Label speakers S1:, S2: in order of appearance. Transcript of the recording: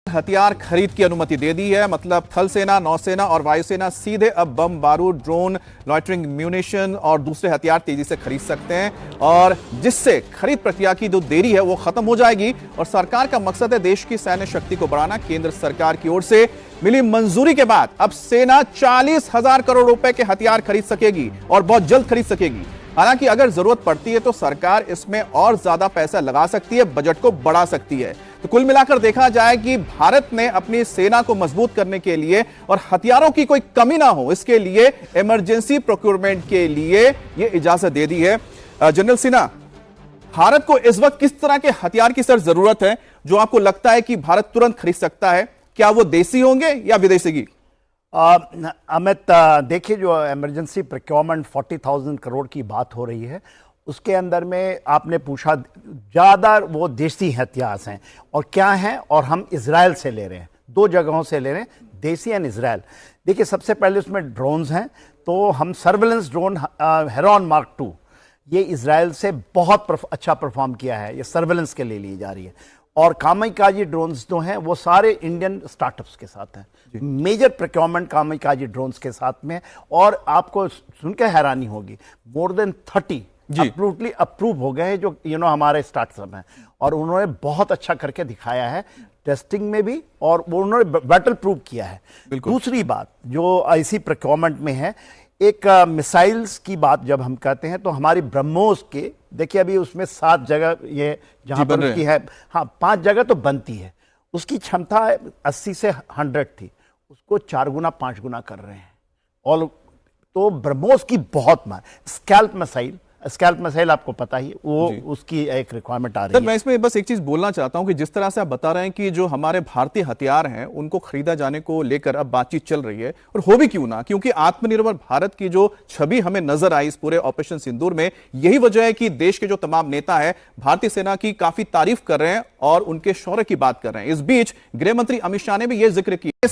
S1: हथियार खरीद की अनुमति दे दी है। मतलब थल सेना, नौसेना और वायुसेना सीधे अब बम, बारूद, ड्रोन, लॉइटरिंग म्यूनिशन और दूसरे हथियार तेजी से खरीद सकते हैं और जिससे खरीद प्रक्रिया की जो देरी है वो खत्म हो जाएगी। और सरकार का मकसद है देश की सैन्य शक्ति को बढ़ाना। केंद्र सरकार की ओर से मिली मंजूरी के बाद अब सेना 40,000 करोड़ रुपए के हथियार खरीद सकेगी और बहुत जल्द खरीद सकेगी। हालांकि अगर जरूरत पड़ती है तो सरकार इसमें और ज्यादा पैसा लगा सकती है, बजट को बढ़ा सकती है। तो कुल मिलाकर देखा जाए कि भारत ने अपनी सेना को मजबूत करने के लिए और हथियारों की कोई कमी ना हो, इसके लिए इमरजेंसी प्रोक्योरमेंट के लिए यह इजाजत दे दी है। जनरल सिन्हा, भारत को इस वक्त किस तरह के हथियार की सर जरूरत है जो आपको लगता है कि भारत तुरंत खरीद सकता है? क्या वो देसी होंगे या विदेशी?
S2: अमित, देखिए, जो इमरजेंसी प्रोक्योरमेंट 40,000 करोड़ की बात हो रही है, उसके अंदर में आपने पूछा ज़्यादा वो देसी हथियार हैं और क्या हैं, और हम इजराइल से ले रहे हैं, दो जगहों से ले रहे हैं, देसी एंड इजराइल। देखिए, सबसे पहले उसमें ड्रोन्स हैं, तो हम सर्वेलेंस ड्रोन हेरॉन मार्क 2 ये इजराइल से बहुत अच्छा परफॉर्म किया है, ये सर्वेलेंस के लिए ली जा रही है। और कामिकाजी ड्रोन्स जो हैं वो सारे इंडियन स्टार्टअप्स के साथ हैं। मेजर प्रोक्योरमेंट कामिकाजी ड्रोन्स के साथ में, और आपको सुनकर हैरानी होगी, मोर देन 30 एब्सोल्युटली अप्रूव हो गए हैं जो हमारे स्टार्टअप हैं, और उन्होंने बहुत अच्छा करके दिखाया है टेस्टिंग में भी, और वो उन्होंने बैटल प्रूव किया है। दूसरी बात जो ऐसी प्रोक्योरमेंट में है, एक मिसाइल्स की बात जब हम कहते हैं तो हमारी ब्रह्मोस के, देखिए अभी उसमें 7 जगह ये जहां पर उसकी है, हाँ 5 जगह तो बनती है, उसकी क्षमता 80 से 100 थी, उसको 4 गुना 5 गुना कर रहे हैं। और तो ब्रह्मोस की बहुत मार, स्कैल्प मिसाइल आपको पता ही, वो उसकी एक रिक्वायरमेंट आ रही है।
S1: मैं इसमें बस एक चीज बोलना चाहता हूं कि जिस तरह से आप बता रहे हैं कि जो हमारे भारतीय हथियार हैं उनको खरीदा जाने को लेकर अब बातचीत चल रही है, और हो भी क्यों ना, क्योंकि आत्मनिर्भर भारत की जो छवि हमें नजर आई इस पूरे ऑपरेशन सिंदूर में, यही वजह है कि देश के जो तमाम नेता है भारतीय सेना की काफी तारीफ कर रहे हैं और उनके शौर्य की बात कर रहे हैं। इस बीच गृह मंत्री अमित शाह ने भी यह जिक्र किया।